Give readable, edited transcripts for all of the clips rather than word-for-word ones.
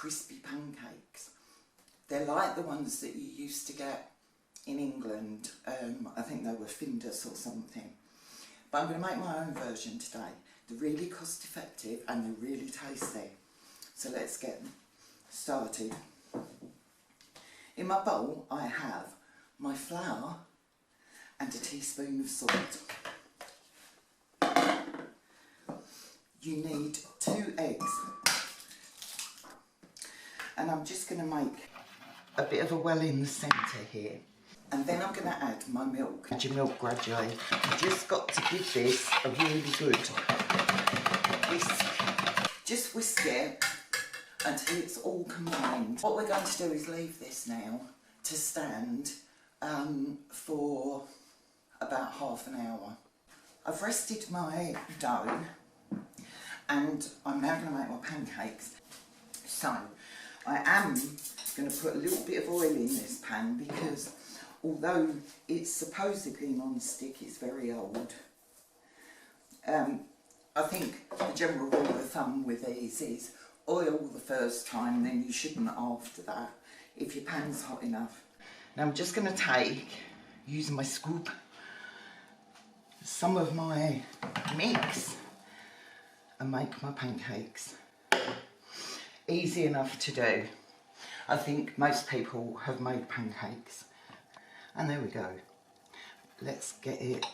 crispy pancakes. They're like the ones that you used to get in England. I think they were Findus or something. But I'm going to make my own version today. They're really cost effective and they're really tasty. So let's get started. In my bowl I have my flour and a teaspoon of salt. You need 2 eggs. And I'm just going to make a bit of a well in the centre here. And then I'm going to add my milk. Add your milk gradually. You've just got to give this a really good whisk. Just whisk it until it's all combined. What we're going to do is leave this now to stand for about half an hour. I've rested my dough and I'm now going to make my pancakes. So I am going to put a little bit of oil in this pan because although it's supposedly non-stick, it's very old. I think the general rule of thumb with these is oil the first time, then you shouldn't after that, if your pan's hot enough. Now I'm just going to take, using my scoop, some of my mix and make my pancakes. Easy enough to do. I think most people have made pancakes. And there we go. Let's get it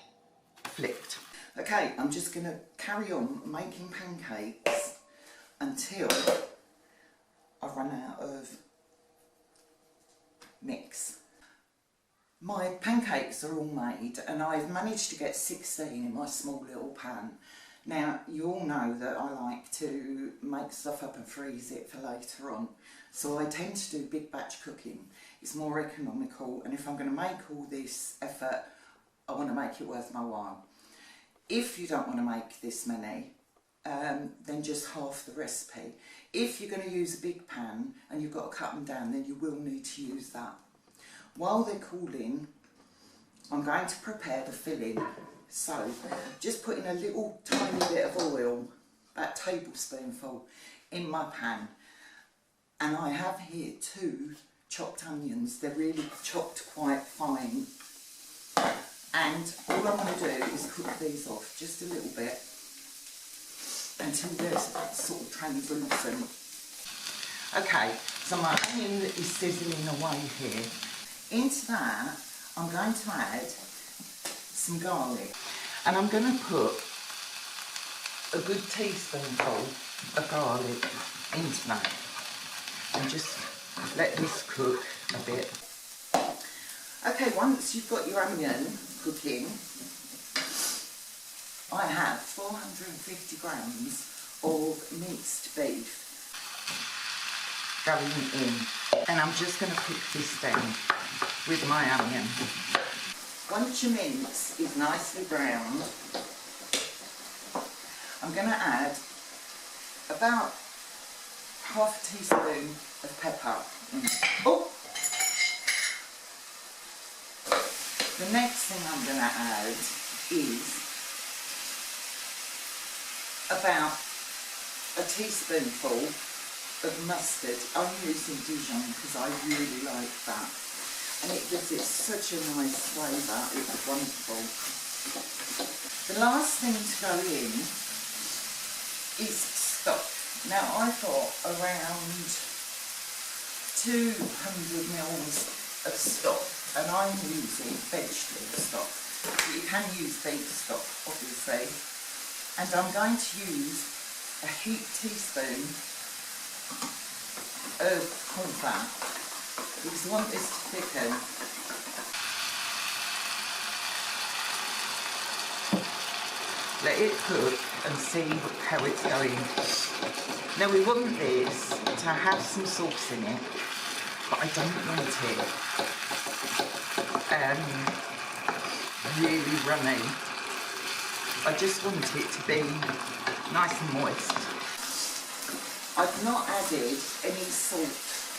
flipped. Okay, I'm just going to carry on making pancakes until I run out of mix. My pancakes are all made and I've managed to get 16 in my small little pan. Now, you all know that I like to make stuff up and freeze it for later on. So I tend to do big batch cooking. It's more economical, and if I'm going to make all this effort, I want to make it worth my while. If you don't want to make this many, then just half the recipe. If you're going to use a big pan and you've got to cut them down, then you will need to use that. While they're cooling, I'm going to prepare the filling. So, just putting a little tiny bit of oil, about a tablespoonful, in my pan. And I have here 2 chopped onions. They're really chopped quite fine. And all I'm going to do is cook these off just a little bit until they're sort of translucent. Okay, so my onion is sizzling away here. Into that, I'm going to add some garlic, and I'm going to put a good teaspoonful of garlic into that and just let this cook a bit. Okay, once you've got your onion cooking, I have 450 grams of minced beef going in, and I'm just going to cook this down with my onion. Once your mince is nicely browned, I'm going to add about half a teaspoon of pepper. Oh! The next thing I'm going to add is about a teaspoonful of mustard. I'm using Dijon because I really like that. And it gives it such a nice flavour, it's wonderful. The last thing to go in is stock. Now I've got around 200 mils of stock, and I'm using vegetable stock. But you can use beef stock, obviously. And I'm going to use a heaped teaspoon of corn flour, because I want this to thicken. Let it cook and see how it's going. Now we want this to have some sauce in it, but I don't want it really runny. I just want it to be nice and moist. I've not added any salt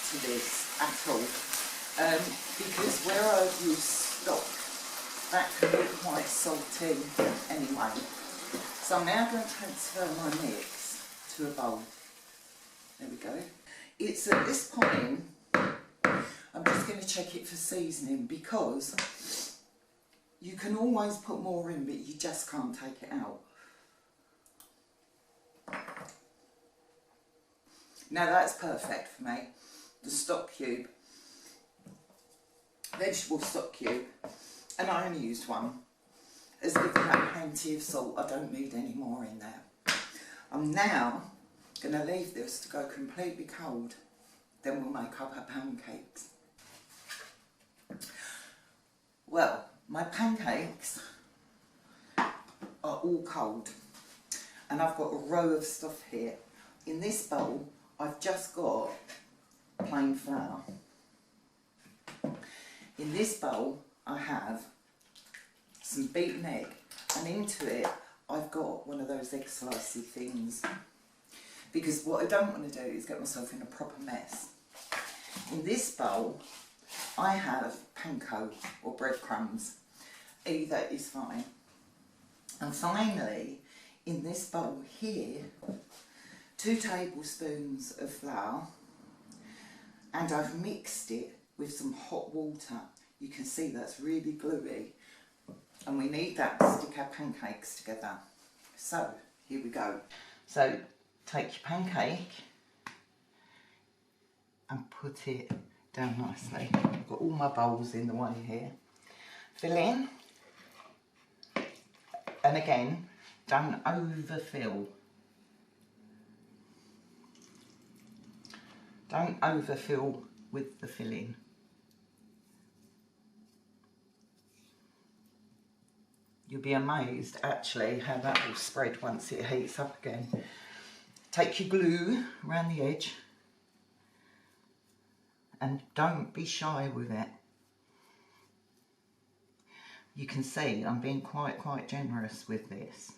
to this at all, because where I've used stock, that can be quite salty anyway. So I'm now going to transfer my mix to a bowl. There we go. it's at this point, I'm just going to check it for seasoning, because you can always put more in, but you just can't take it out. Now that's perfect for me. The stock cube, vegetable stock cube, and I only used one. Has given that plenty of salt. I don't need any more in there. I'm now going to leave this to go completely cold. Then we'll make up our pancakes. Well, my pancakes are all cold, and I've got a row of stuff here. In this bowl, I've just got plain flour. In this bowl, I have some beaten egg, and into it, I've got one of those egg slicey things, because what I don't want to do is get myself in a proper mess. In this bowl, I have panko or breadcrumbs. Either is fine. And finally, in this bowl here, 2 tablespoons of flour, and I've mixed it with some hot water. You can see that's really gluey, and we need that to stick our pancakes together. So, here we go. So, take your pancake and put it down nicely. I've got all my bowls in the way here. Fill in, and again, don't overfill. Don't overfill with the filling. You'll be amazed actually how that will spread once it heats up again. Take your glue around the edge, and don't be shy with it. You can see I'm being quite generous with this.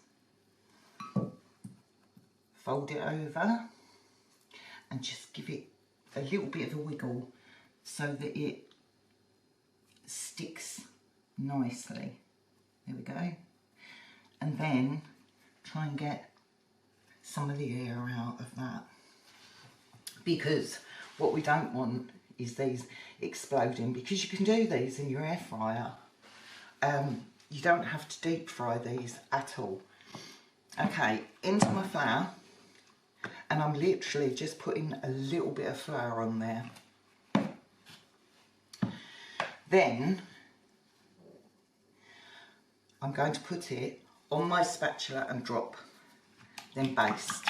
Fold it over and just give it a little bit of a wiggle so that it sticks nicely. There we go. And then try and get some of the air out of that, because what we don't want is these exploding, because you can do these in your air fryer. You don't have to deep fry these at all. Okay, into my flour, and I'm literally just putting a little bit of flour on there. Then I'm going to put it on my spatula and drop, then baste.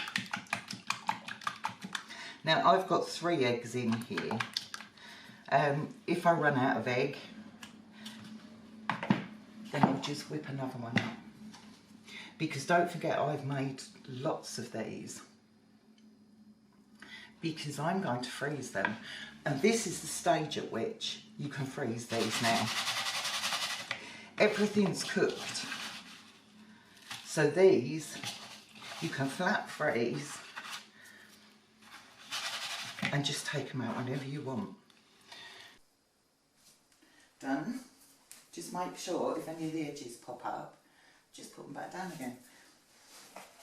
Now I've got 3 eggs in here. If I run out of egg, then I'll just whip another one up. Because don't forget, I've made lots of these, because I'm going to freeze them. And this is the stage at which you can freeze these now. Everything's cooked. So these, you can flat freeze and just take them out whenever you want. Done. Just make sure if any of the edges pop up, just put them back down again.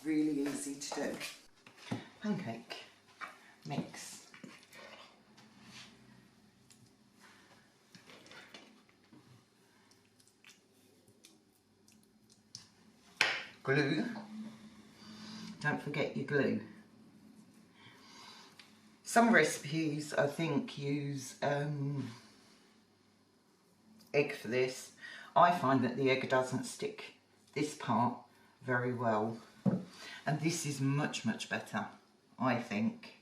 Really easy to do. Pancake mix. Glue. Don't forget your glue. Some recipes, I think, use egg for this. I find that the egg doesn't stick this part very well, and this is much better, I think.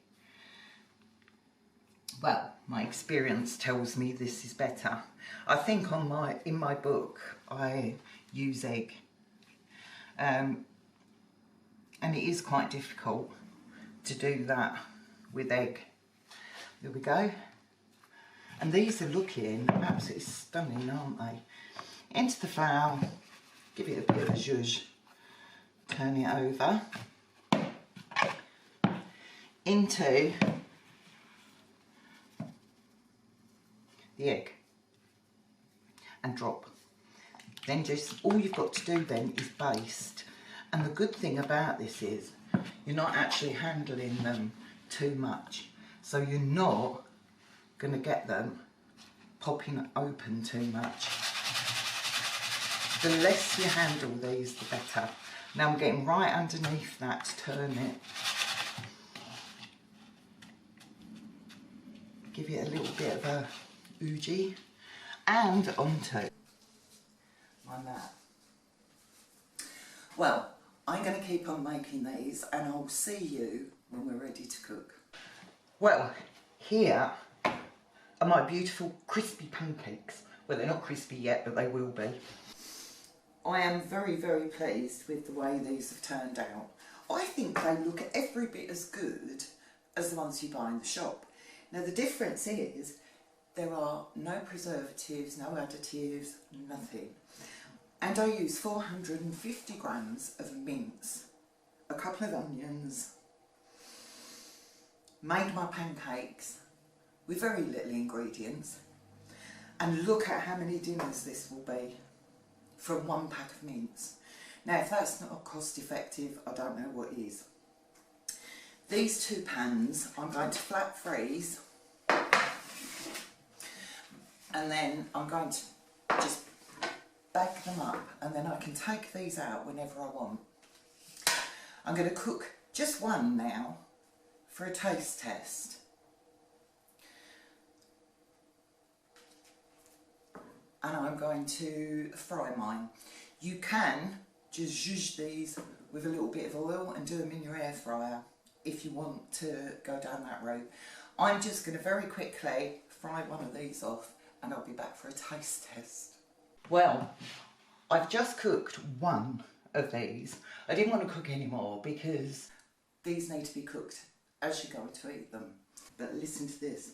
Well, my experience tells me this is better. I think in my book I use egg, and it is quite difficult to do that with egg. There we go. And these are looking absolutely stunning, aren't they? Into the flour, give it a bit of a zhuzh, turn it over, into the egg, and drop. Then just, all you've got to do then is baste. And the good thing about this is, you're not actually handling them too much. so you're not going to get them popping open too much. The less you handle these, the better. Now I'm getting right underneath that to turn it. Give it a little bit of a oogie. And onto my mat. Well, I'm going to keep on making these and I'll see you when we're ready to cook. Well, here are my beautiful crispy pancakes. Well, they're not crispy yet, but they will be. I am very, very pleased with the way these have turned out. I think they look every bit as good as the ones you buy in the shop. Now the difference is there are no preservatives, no additives, nothing. And I use 450 grams of mince, a couple of onions, made my pancakes with very little ingredients, and look at how many dinners this will be from one pack of mince. Now if that's not cost effective, I don't know what is. These two pans I'm going to flat freeze, and then I'm going to just bag them up, and then I can take these out whenever I want. I'm going to cook just one now for a taste test. And I'm going to fry mine. You can just zhuzh these with a little bit of oil and do them in your air fryer if you want to go down that route. I'm just going to very quickly fry one of these off and I'll be back for a taste test. Well, I've just cooked one of these. I didn't want to cook any more because these need to be cooked as you're going to eat them. But listen to this.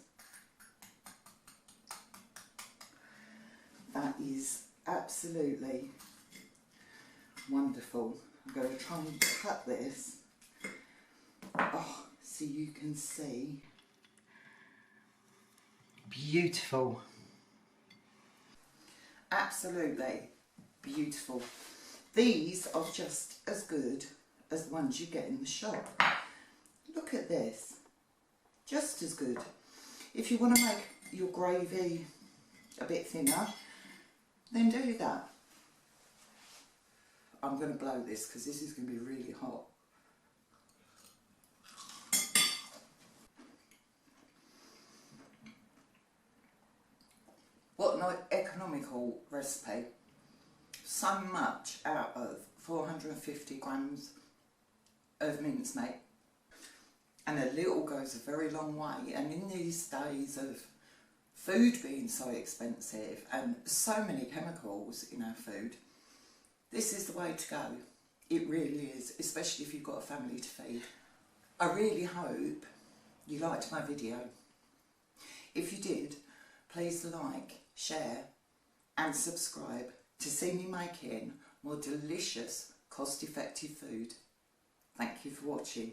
That is absolutely wonderful. I'm going to try and cut this, so you can see. Beautiful. Absolutely beautiful. These are just as good as the ones you get in the shop. Look at this. Just as good. If you want to make your gravy a bit thinner, then do that. I'm going to blow this because this is going to be really hot. What an economical recipe. So much out of 450 grams of mincemeat. And a little goes a very long way. And in these days of food being so expensive and so many chemicals in our food, this is the way to go. It really is, especially if you've got a family to feed. I really hope you liked my video. If you did, please like, share and subscribe to see me making more delicious, cost-effective food. Thank you for watching.